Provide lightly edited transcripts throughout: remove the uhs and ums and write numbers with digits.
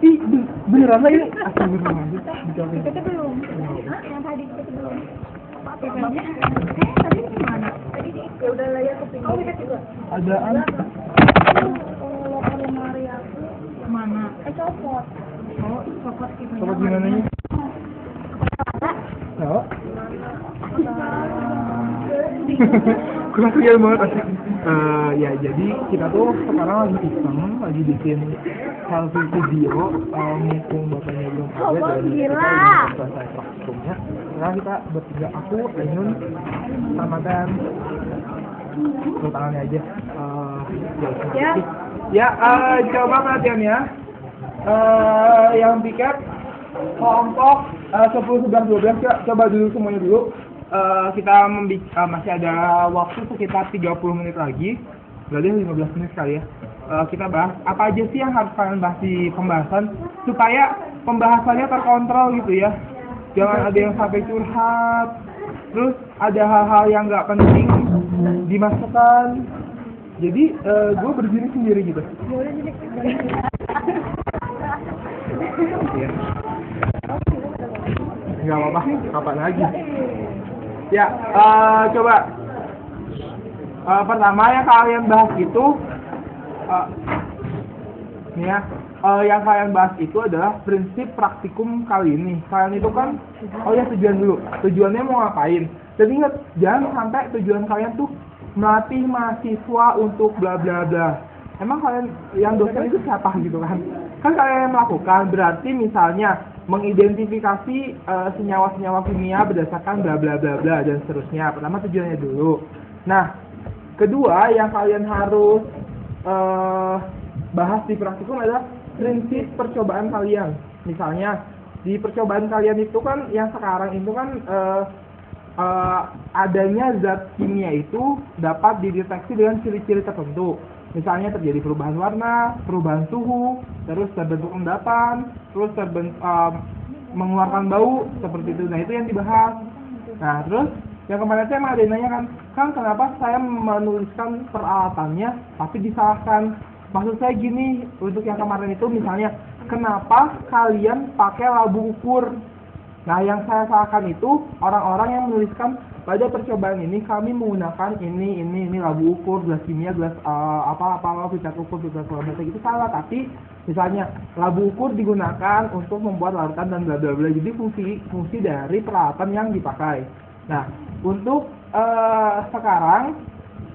Ih, beneran lah ini. Astagfirullahaladzim. Dijawabin. Kita belum. Hah? Yang tadi kita belum. Apa-apanya? Tadi gimana? Tadi ya udah lah ya kepingin. Oh, kita juga. Adaan. Kalau lemari aku mana? Copot. Oh, copot gitu. Copot gimana nya? Oh. Kurang clear banget asik. Ya jadi kita tuh sekarang lagi iseng, lagi bikin selfie video. Mumpung bapaknya belum ada, jadi kita udah selesai praktikumnya. Sekarang kita bertiga, aku, Ainun, sama Dan. Tuh tangannya aja. Ya, coba perhatiannya. Yang piket kelompok 10, 11, 12 coba dulu semuanya dulu. Kita masih ada waktu sekitar 30 menit lagi. Berarti 15 menit kali ya. Kita bahas apa aja sih yang harus kalian bahas di pembahasan supaya pembahasannya terkontrol gitu ya. Jangan ada yang sampai curhat. Terus ada hal-hal yang nggak penting dimasukkan. Jadi gue berdiri sendiri gitu. Iya. Nggak apa-apa, kapan lagi. Ya, coba. Pertama yang kalian bahas itu, nih ya, yang kalian bahas itu adalah prinsip praktikum kali ini. Kalian itu kan, tujuan dulu. Tujuannya mau ngapain? Dan ingat, jangan sampai tujuan kalian tuh melatih mahasiswa untuk bla bla bla. Emang kalian yang dosen itu siapa gitu kan? Kan kalian yang melakukan, berarti misalnya mengidentifikasi senyawa-senyawa kimia berdasarkan bla bla bla bla dan seterusnya. Pertama tujuannya dulu. Nah, kedua yang kalian harus bahas di praktikum adalah prinsip percobaan kalian. Misalnya di percobaan kalian itu kan yang sekarang itu kan adanya zat kimia itu dapat dideteksi dengan ciri-ciri tertentu. Misalnya terjadi perubahan warna, perubahan suhu, terus terbentuk endapan, terus mengeluarkan bau seperti itu. Nah, itu yang dibahas. Nah, terus yang kemarin saya ada yang nanya kan kenapa saya menuliskan peralatannya tapi disalahkan. Maksud saya gini, untuk yang kemarin itu misalnya kenapa kalian pakai labu ukur. Nah, yang saya salahkan itu orang-orang yang menuliskan pada percobaan ini kami menggunakan ini labu ukur, gelas kimia, gelas picat ukur, picat kilometer itu salah. Tapi misalnya labu ukur digunakan untuk membuat larutan dan bla bla bla. Jadi fungsi dari peralatan yang dipakai. Nah, untuk sekarang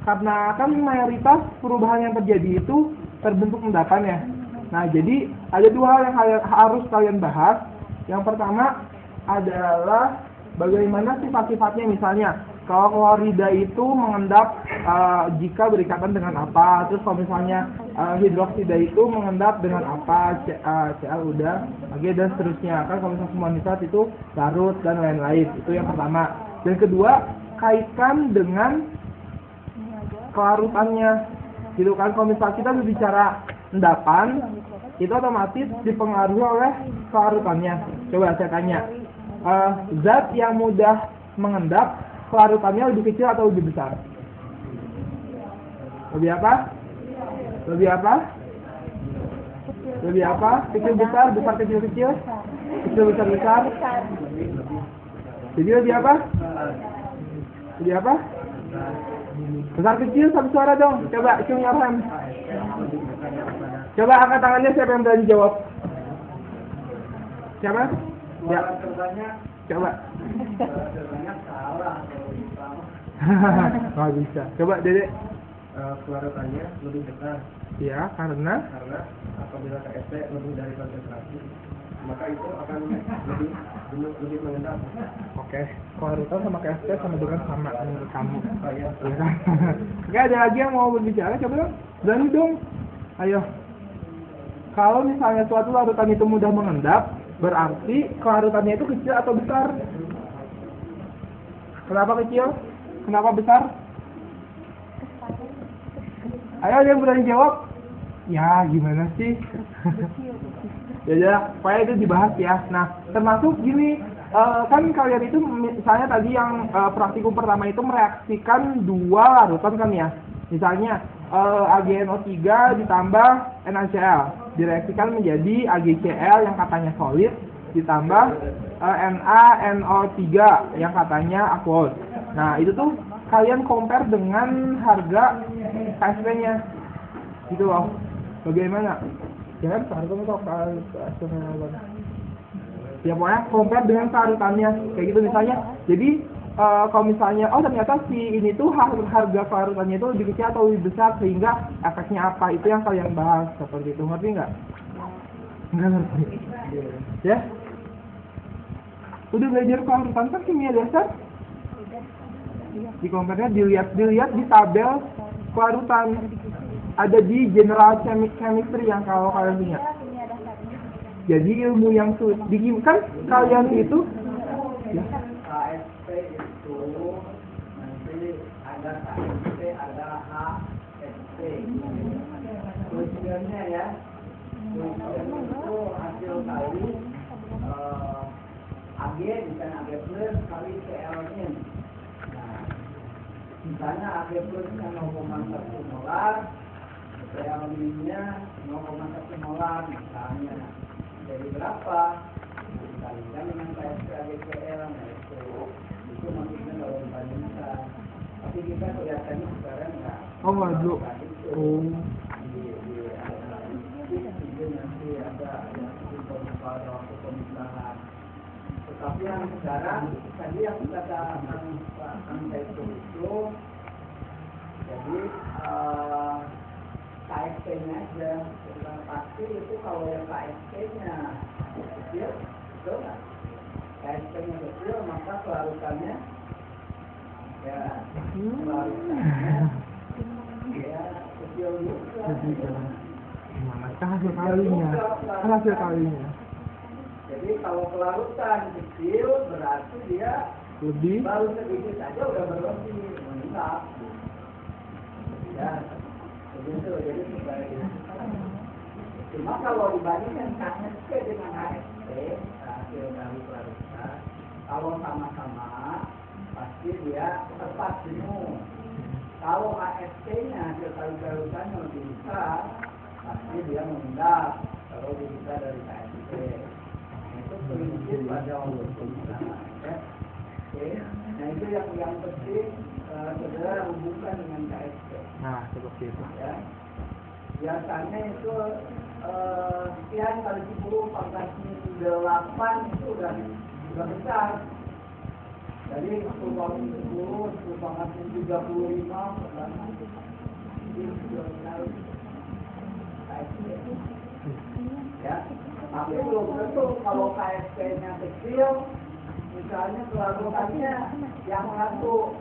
karena kan mayoritas perubahan yang terjadi itu terbentuk endapan ya. Nah, jadi ada dua hal yang harus kalian bahas. Yang pertama adalah bagaimana sifat-sifatnya. Misalnya kalau klorida itu mengendap jika berikatan dengan apa, terus kalau misalnya hidroksida itu mengendap dengan apa, Cl udah, Ag dan seterusnya. Kan kalau misalnya semua nitrat itu larut dan lain-lain. Itu yang pertama. Dan kedua, kaitkan dengan kelarutannya. Gitu kan, kalau misalnya kita berbicara endapan, itu otomatis dipengaruhi oleh kelarutannya. Coba saya tanya. Zat yang mudah mengendap, kelarutannya lebih kecil atau lebih besar? Lebih apa? Lebih apa? Lebih apa? Kecil besar, besar kecil kecil? Kecil besar besar? Jadi lebih apa? Lebih apa? Besar kecil satu suara dong. Coba show your hand. Coba angkat tangannya siapa yang berani jawab? Siapa? Ya. Coba. Nggak bisa. Coba Dede. Kelarutannya lebih besar. Ya, karena apabila KST lebih dari konsentrasi, maka itu akan lebih mengendap. Oke, kelarutan sama KST sama dengan sama menurut kamu. Iya. Iya kan? Oke, ada lagi yang mau berbicara? Coba dong. Berani dong. Ayo. Kalau misalnya suatu larutan itu mudah mengendap, berarti kelarutannya itu kecil atau besar? Kenapa kecil? Kenapa besar? Ayo ada yang berani jawab? Ya, gimana sih? Ya, supaya itu dibahas ya. Nah, termasuk gini, kan kalian itu misalnya tadi yang praktikum pertama itu mereaksikan dua larutan kan ya. Misalnya AgNO3 ditambah NaCl direaksikan menjadi AgCl yang katanya solid ditambah NaNO3 yang katanya aqueous. Nah, itu tuh kalian compare dengan harga KSP-nya. Gitu loh. Bagaimana? Ya kan harga atau KSP-nya. Ya pokoknya compare dengan kearutannya. Kayak gitu misalnya. Jadi kalau misalnya ternyata si ini tuh harga kearutannya itu lebih kecil atau lebih besar sehingga efeknya apa, itu yang kalian bahas seperti itu. Ngerti nggak? Nggak ngerti. Ya? Udah belajar kearutan kan kimia dasar? Di compare-nya dilihat di tabel kearutan. Ada di general chemistry yang kalau kalian punya. Jadi ilmu yang kan kalian itu ya. KSP itu nanti ada KSP, ada HSP. Tujuannya ya, tujuan itu hasil kali Ag bukan Ag plus kali Cl-nya. Nah, misalnya Ag plus kan 0,1 molar, Cl-nya 0,1 molar misalnya. Jadi berapa? Dibandingkan dengan KSP AgCl, nah itu maksudnya kalau dibandingkan. Tapi kita kelihatannya sekarang nggak. Nggak dulu. Di nanti ada pada waktu pemisahan. Tetapi yang sekarang tadi yang kita akan itu, jadi KSP-nya aja. Yang pasti itu kalau yang KSP-nya kecil, betul nggak? KSP-nya kecil, maka kelarutannya ya kecil juga. Hasil kalinya. Jadi kalau kelarutan kecil berarti dia lebih baru sedikit saja udah berlebih meningkat. Ya, begitu. Jadi sebagai cuma kalau dibandingkan KSP dengan HSP, hasil dari kelarutan, kalau sama-sama pasti dia tepat jenuh. Kalau HSP-nya hasil dari kelarutannya lebih besar, pasti dia mengendap kalau bisa dari KSP. Itu prinsip pada waktu pemisahan. Ya. Oke. Nah itu yang penting saudara hubungkan dengan KSP. Nah seperti itu. Ya. Biasanya itu sekian kali 10 pangkat 8 itu udah besar. Jadi 10 kali 10, 10 pangkat 35 itu sudah besar. KSP. Ya. Tapi belum tentu kalau KSP-nya kecil, misalnya kelarutannya yang satu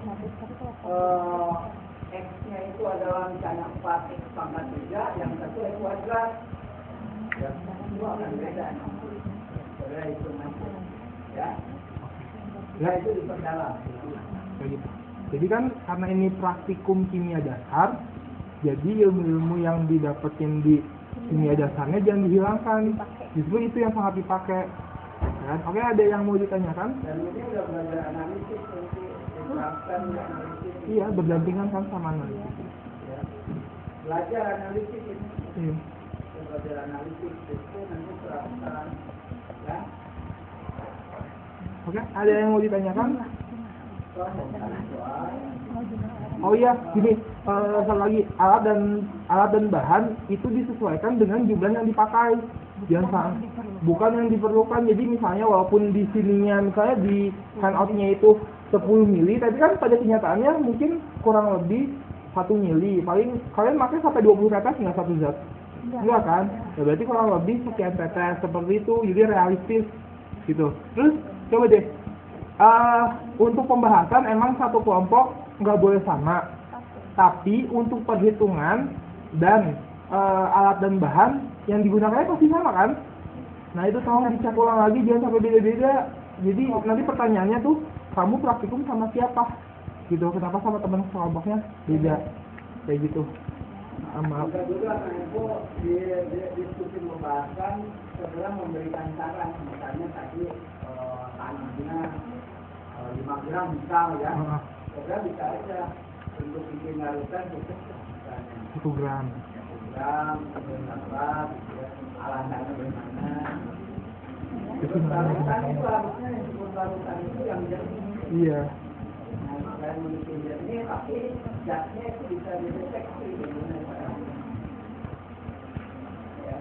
X-nya itu adalah misalnya 4X pangkat 3, yang satu X kuadrat. Ya, itu akan beda. Saudara itu nanti. Ya. Ya itu diperdalam. Jadi kan karena ini praktikum kimia dasar, jadi ilmu-ilmu yang didapetin di kimia dasarnya jangan dihilangkan. Justru itu yang sangat dipakai. Kan? Oke, ada yang mau ditanyakan? Dan ini udah belajar analisis nanti diterapkan analisis. Iya, berdampingan kan sama analisis. Ya. Belajar analisis ini. Iya. Belajar analisis itu nanti terapkan. Ya. Oke, ada yang mau ditanyakan? Oh iya, gini, satu lagi, alat dan bahan itu disesuaikan dengan jumlah yang dipakai. Jangan bukan yang diperlukan. Jadi misalnya walaupun di sininya misalnya di handout-nya itu 10 mili, tapi kan pada kenyataannya mungkin kurang lebih 1 mili. Paling kalian pakai sampai 20 tetes nggak satu zat? Enggak kan? Ya berarti kurang lebih sekian tetes seperti itu. Jadi realistis gitu. Terus coba deh, untuk pembahasan emang satu kelompok nggak boleh sama. Tapi untuk perhitungan dan alat dan bahan yang digunakannya pasti sama kan? Nah itu tolong dicek ulang lagi, jangan sampai beda-beda. Jadi nanti pertanyaannya tuh, kamu praktikum sama siapa? Gitu, kenapa sama teman kelompoknya beda? Kayak gitu. Kita juga akan itu di diskusi pembahasan setelah memberikan saran. Misalnya tadi tanahnya 5 gram misal ya. Saudara bisa aja untuk bikin larutan cukup misalnya 1 gram. 1 gram, kemudian apa, gitu ya, alasannya bagaimana. Terus larutan itu harusnya yang disebut larutan itu yang jernih. Iya. Nah, selain membuat jernih, tapi zatnya itu bisa dideteksi bagaimana caranya. Ya.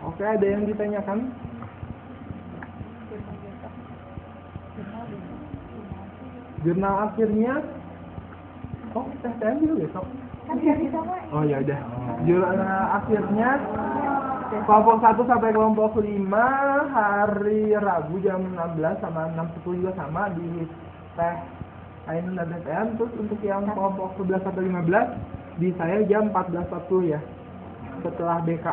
Oke, ada yang ditanyakan? Jurnal akhirnya, oh TTM dulu besok. Kan dari sama Oh ya udah. Jurnal akhirnya kelompok 1 sampai kelompok 5 hari Rabu jam 16 sama 6.10 juga sama di teh Ainun dan TTM. Terus untuk yang kelompok 11 sampai 15 di saya jam 14.40 ya. Setelah BK.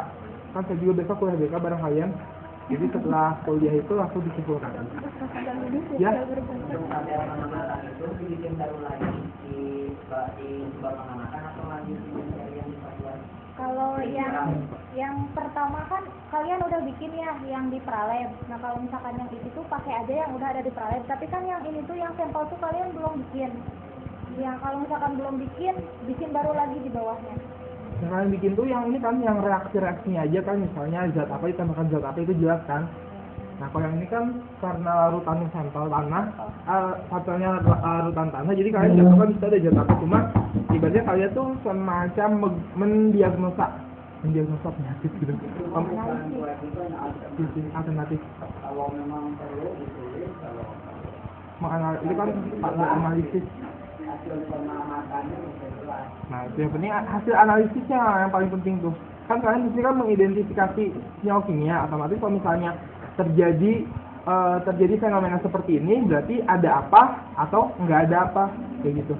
Kan saya juga besok kuliah BK bareng kalian. Jadi setelah kuliah itu langsung dikumpulkan. Ya. Untuk ada pengamatan itu dibikin baru lagi di sebuah pengamatan atau lagi dari yang disatuan? kalau yang pertama kan kalian udah bikin ya yang di pralab. Nah kalau misalkan yang itu tuh pakai aja yang udah ada di pralab. Tapi kan yang ini tuh yang sampel tuh kalian belum bikin. Yang kalau misalkan belum bikin baru lagi di bawahnya. Yang kalian bikin tuh yang ini kan yang reaksi-reaksinya aja kan, misalnya zat apa ditambahkan zat apa itu jelas kan. Nah kalau yang ini kan karena larutan sampel tanah, sampelnya larutan tanah, jadi kalian nggak tahu kan bisa ada zat apa, cuma ibaratnya kalian tuh semacam mendiagnosa penyakit gitu. Alternatif. Kalau memang perlu ditulis, kalau Itu kan analisis. hasil pengamatannya bisa jelas. Nah itu yang penting hasil analisisnya yang paling penting tuh. Kan kalian mesti kan mengidentifikasi senyawa kimia, otomatis kalau misalnya terjadi fenomena seperti ini berarti ada apa atau nggak ada apa kayak gitu.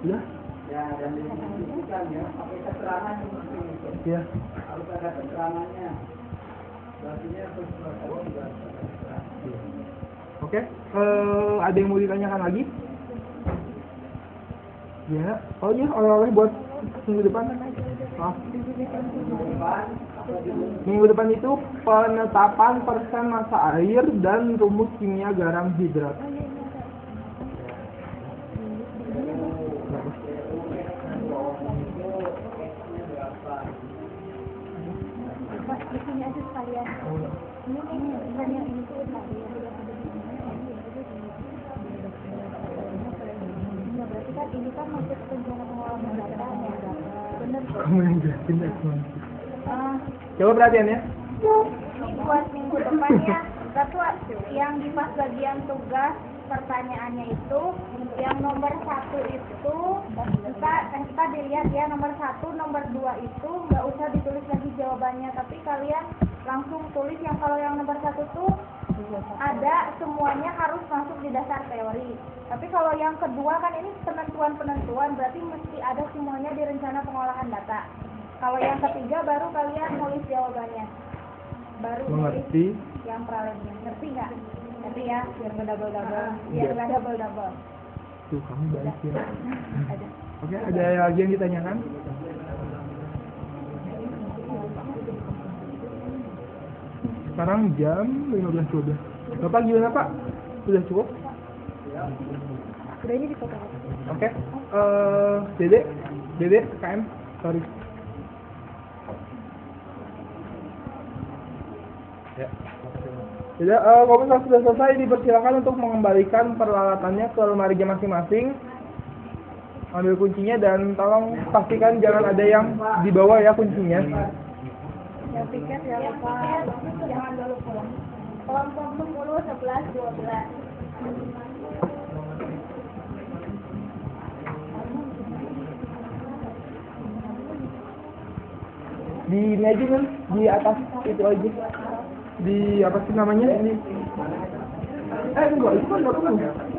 Udah? Ya, dan dibuktikan ya, pakai keterangan seperti itu. Iya. Harus ada keterangannya. Berartinya terus juga ada keterangan. Oke. Ada yang mau ditanyakan lagi? Ya. Oh iya, oleh-oleh buat minggu depan. Maaf. Minggu depan itu penetapan persen massa air dan rumus kimia garam hidrat. Pas di sini aja sekalian. Ini kan yang ini tuh tadi. Ya berarti kan ini kan masuk rencana pengelolaan data ya. Bener. Kamu yang jelasin aku. Ah, Coba perhatian ya. buat minggu depannya satu yang di pas bagian tugas pertanyaannya itu yang nomor 1 itu kita dilihat ya nomor 1, nomor 2 itu nggak usah ditulis lagi jawabannya, tapi kalian langsung tulis yang kalau yang nomor 1 tuh ada semuanya harus masuk di dasar teori. Tapi kalau yang kedua kan ini penentuan berarti mesti ada semuanya di rencana pengolahan data. Kalau yang ketiga baru kalian nulis jawabannya. Baru Mengerti? nulis yang pralabnya. Ngerti nggak? Ngerti ya, biar nggak double-double. Biar Iya. nggak double-double. Tuh kamu baik ya. Ada. Oke, ada lagi yang ditanyakan? Sekarang jam 15.12. Bapak gimana Pak? Sudah cukup? Udah ini dipotong. Oke. Dede, KM, sorry. Ya. Jadi, kalau misalnya sudah selesai, dipersilakan untuk mengembalikan peralatannya ke lemarinya masing-masing. Ambil kuncinya dan tolong pastikan jangan ada yang dibawa ya kuncinya. Yang tiket ya lupa. Jangan dulu pulang. Kelompok 10, 11, 12. Di ini aja kan, di atas itu aja. Di apa sih namanya ini? Enggak, itu kan enggak perlu.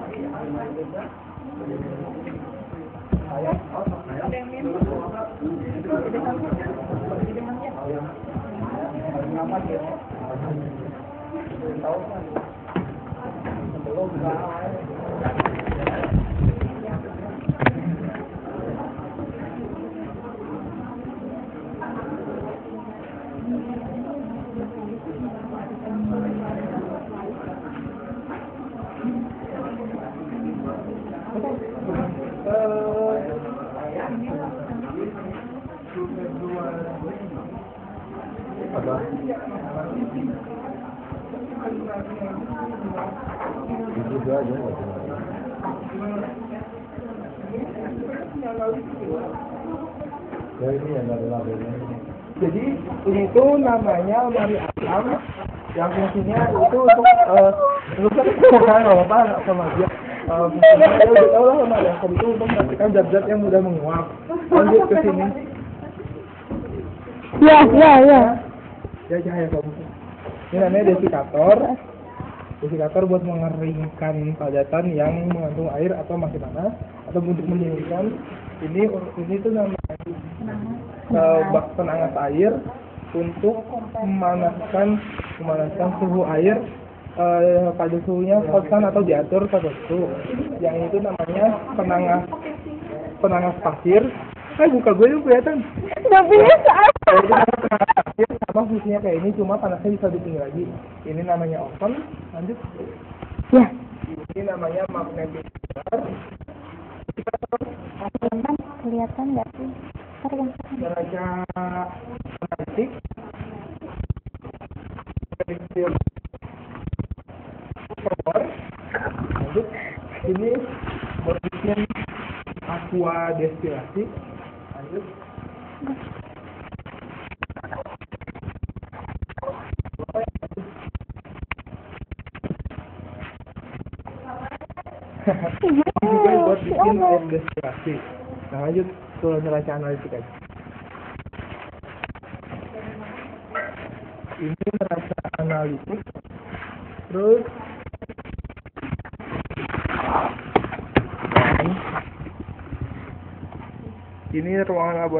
Apa? Itu aja. Ya ini yang ada labelnya. Jadi ini tuh namanya lemari asam yang fungsinya itu untuk lu kan nggak apa-apa sama dia. Fungsinya ya udah tau lah lemari asam itu untuk merapikan zat-zat yang mudah menguap. Lanjut ke sini. Ya. Ya cahaya kamu. Ini namanya desikator. Desikator buat mengeringkan padatan yang mengandung air atau masih panas atau untuk mendinginkan. Ini tuh namanya bak penangas air untuk memanaskan suhu air pada suhunya konstan atau diatur tertentu. Yang itu namanya penangas pasir. Buka gue tuh kelihatan. Nggak bisa. Penangas pasir sama fungsinya kayak ini, cuma panasnya bisa ditinggi lagi. Ini namanya oven. Lanjut. Ya. Ini namanya magnetizer. Kelihatan nggak sih? Neraca analitik. Prediktif power. Lanjut. Ini buat bikin aqua destilasi. Lanjut. Juga buat bikin air destilasi. Nah lanjut ke neraca analitik aja. Ini neraca analitik. Terus ini ruangan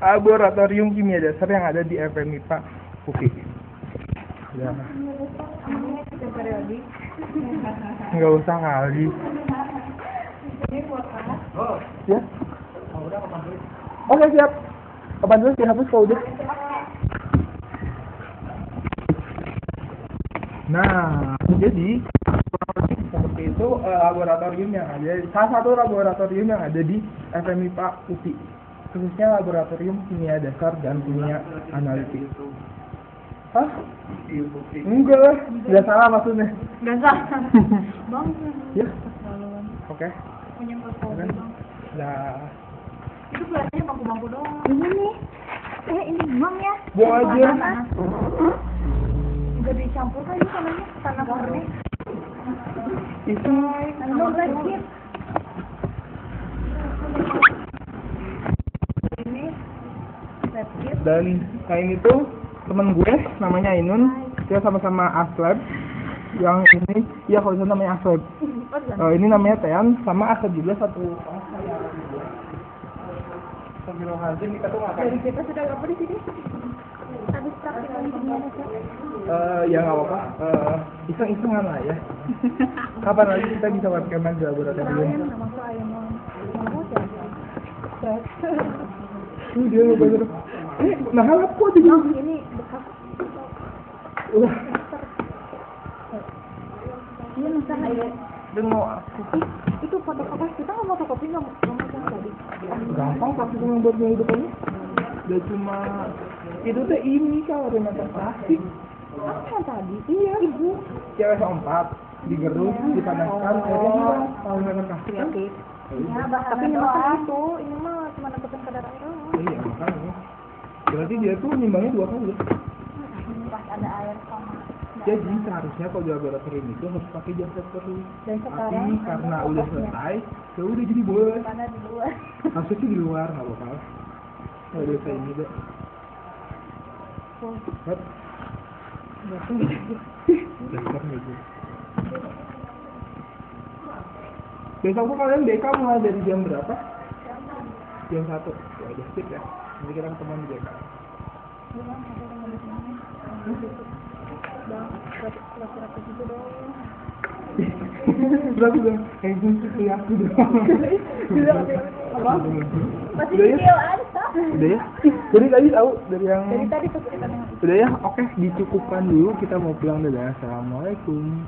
laboratorium kimia dasar yang ada di FMIPA UPI. Ya. Nggak usah kali. Ya. Oke siap. Kapan dulu dihapus kalau udah. Nah, jadi seperti itu laboratorium yang ada. Salah satu laboratorium yang ada di FMIPA UPI, khususnya laboratorium kimia dasar dan kimia analitik. Hah? Enggak lah, nggak salah maksudnya. Nggak salah. Bang. Ya. Oke. Punya Kan? Nah, itu kelihatannya bangku-bangku doang. Ini nih. Ini buang ya. buang aja. Udah dicampur aja tanahnya, tanah murni. Itu Tanah lagi. Ini sedikit. dan nah ini tuh temen gue namanya Ainun, dia sama-sama Aslab. Yang ini, ya kalau itu namanya Aslab. Ini namanya Tean, sama Aslab juga satu. Astagfirullahaladzim, kita tuh ngapain? Dari kita sudah berapa di sini? Habis praktik gimana sih? Ya nggak apa-apa, iseng-isengan lah ya. Kapan lagi kita bisa webcaman di laboratorium? Namaku Ayamon. Namaku siapa? Dia bener. Nah apa dia? Ini bekas. Udah. Iya nusah ya. Dengo aku. Itu fotokopi kita nggak fotokopi nggak mau tadi. Gampang tapi yang buat yang depannya. Udah cuma itu teh ini kalau remata plastik. Apa yang tadi? Iya. Ibu. Cewek 4 digerus, dipanaskan, airnya hilang. Kalau remata plastik kan? Ya, tapi ini mah itu, ini mah cuma deketin kadar air doang. Iya makanya. Berarti dia tuh nimbangnya 2 kali. Pas ada air sama. Jadi seharusnya kalau di laboratorium itu harus pakai jasa terus. Dan Tapi sekarang karena udah selesai, ya udah jadi boleh. mana di luar? Harusnya sih di luar nggak apa-apa. Kalau udah kayak ini deh. What? Dasar gitu. Besok tuh kalian BK mulai dari jam berapa? Jam 1. Ya udah sip ya. Nanti kita ketemu di BK. Rapi-rapi gitu dong. Berarti dong, kayak gitu ya aku dong. Apa? Masih Udah ya? video ada. Udah ya? Jadi tadi tahu dari yang Dari tadi tuh kita dengar. udah ya? Oke, dicukupkan dulu, kita mau pulang. Dadah. Assalamualaikum.